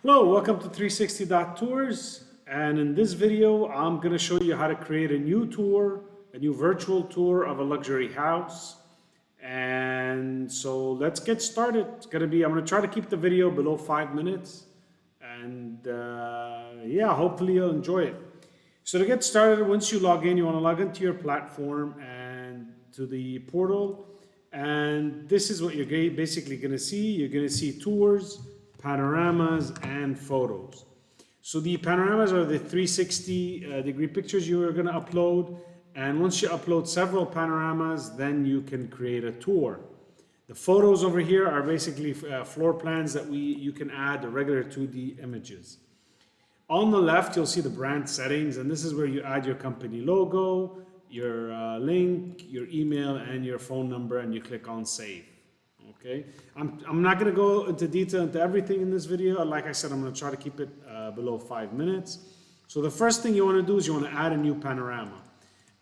Hello, welcome to 360.tours, and in this video I'm going to show you how to create a new tour, a new virtual tour of a luxury house. And so let's get started. I'm going to try to keep the video below 5 minutes, and yeah, hopefully you'll enjoy it. So to get started, once you log in, you want to log into your platform and to the portal. And this is what you're basically going to see. You're going to see tours, panoramas, and photos. So the panoramas are the 360 degree pictures you are going to upload. And once you upload several panoramas, then you can create a tour. The photos over here are basically floor plans that you can add the regular 2D images. On the left, you'll see the brand settings, and this is where you add your company logo, your link, your email, and your phone number, and you click on save. Okay, I'm not going to go into detail into everything in this video. Like I said, I'm going to try to keep it below 5 minutes. So the first thing you want to do is you want to add a new panorama.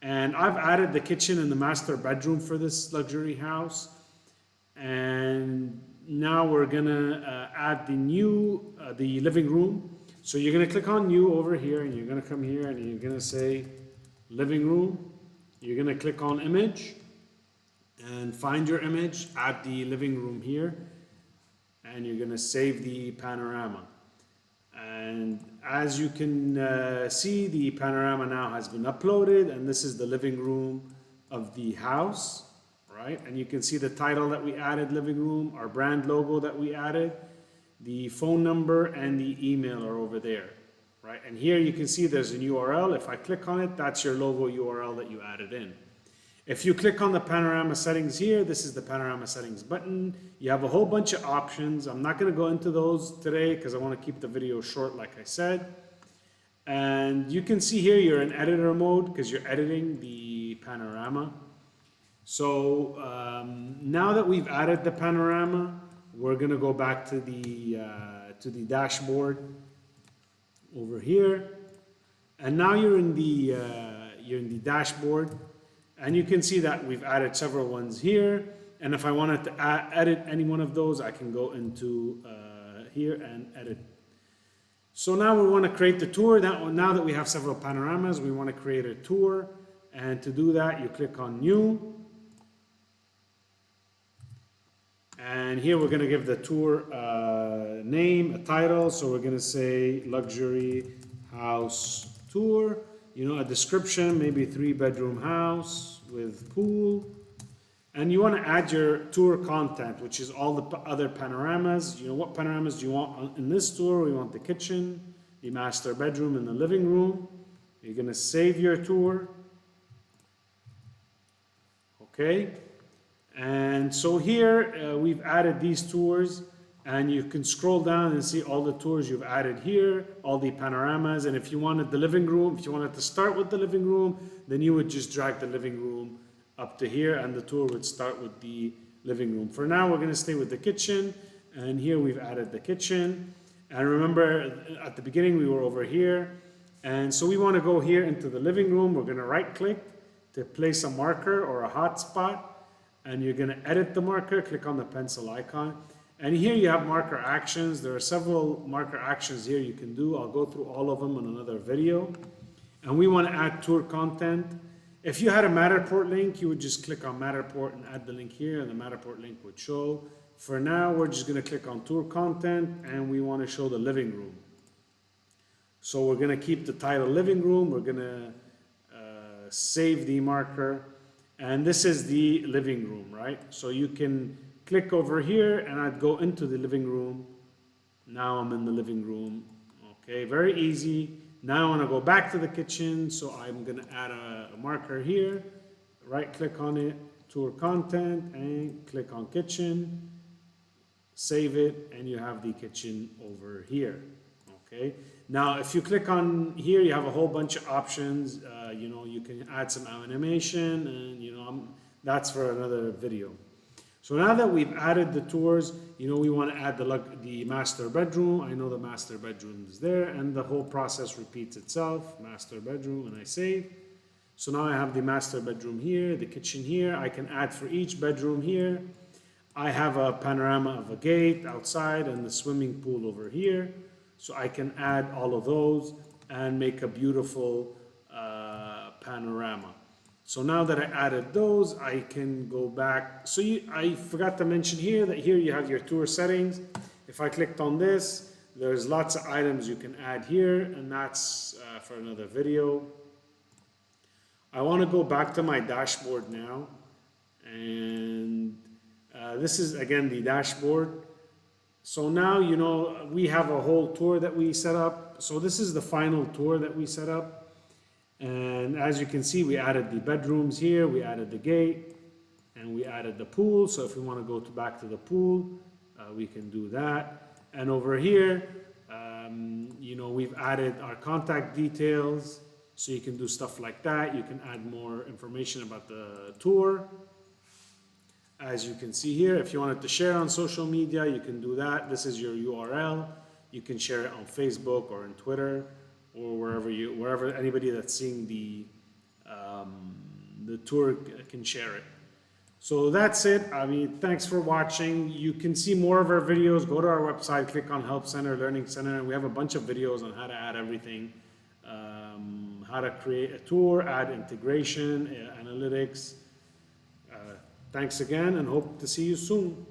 And I've added the kitchen and the master bedroom for this luxury house. And now we're going to add the living room. So you're going to click on new over here, and you're going to come here and you're going to say living room. You're going to click on image and find your image, add the living room here, and you're going to save the panorama. And as you can see, the panorama now has been uploaded, and this is the living room of the house, right? And you can see the title that we added, living room, our brand logo that we added, the phone number and the email are over there, right? And here you can see there's an URL. If I click on it, that's your logo URL that you added in. If you click on the panorama settings here, this is the panorama settings button. You have a whole bunch of options. I'm not going to go into those today because I want to keep the video short, like I said. And you can see here you're in editor mode because you're editing the panorama. So now that we've added the panorama, we're going to go back to the dashboard over here, and now you're in the dashboard, and you can see that we've added several ones here. And if I wanted to edit any one of those, I can go into here and edit. So now we want to create the tour. Now that we have several panoramas, we want to create a tour, and to do that, you click on new. And here we're going to give the tour name, a title. So we're going to say luxury house tour. You know, a description, maybe 3-bedroom house with pool. And you want to add your tour content, which is all the other panoramas. You know, what panoramas do you want in this tour? We want the kitchen, the master bedroom, and the living room. You're going to save your tour. Okay. And so here we've added these tours, and you can scroll down and see all the tours you've added here, all the panoramas. And if you wanted the living room, if you wanted to start with the living room, then you would just drag the living room up to here, and the tour would start with the living room. For now, we're going to stay with the kitchen, and here we've added the kitchen. And remember, at the beginning we were over here, and so we want to go here into the living room. We're going to right click to place a marker or a hotspot. And you're going to edit the marker, click on the pencil icon. And here you have marker actions. There are several marker actions here you can do. I'll go through all of them in another video. And we want to add tour content. If you had a Matterport link, you would just click on Matterport and add the link here, and the Matterport link would show. For now, we're just going to click on tour content, and we want to show the living room. So we're going to keep the title living room. We're going to save the marker. And this is the living room, right? So you can click over here, and I'd go into the living room. Now I'm in the living room. Okay, very easy. Now I want to go back to the kitchen, so I'm going to add a marker here. Right click on it, tour content, and click on kitchen. Save it, and you have the kitchen over here. Okay. Now, if you click on here, you have a whole bunch of options. You know, you can add some animation, and you know, that's for another video. So now that we've added the tours, you know, we want to add the master bedroom. I know the master bedroom is there, and the whole process repeats itself. Master bedroom, and I save. So now I have the master bedroom here, the kitchen here. I can add for each bedroom here. I have a panorama of a gate outside and the swimming pool over here. So I can add all of those and make a beautiful panorama. So now that I added those, I can go back. So I forgot to mention here that here you have your tour settings. If I clicked on this, there's lots of items you can add here, and that's for another video. I want to go back to my dashboard now, and this is again the dashboard. So now, you know, we have a whole tour that we set up. So this is the final tour that we set up. And as you can see, we added the bedrooms here, we added the gate, and we added the pool. So if we want to go back to the pool, we can do that. And over here, you know, we've added our contact details. So you can do stuff like that. You can add more information about the tour. As you can see here, if you wanted to share on social media, you can do that. This is your URL. You can share it on Facebook or on Twitter, or wherever anybody that's seeing the tour can share it. So that's it. I mean, thanks for watching. You can see more of our videos. Go to our website, click on Help Center, Learning Center, and we have a bunch of videos on how to add everything, how to create a tour, add integration, analytics. Thanks again, and hope to see you soon.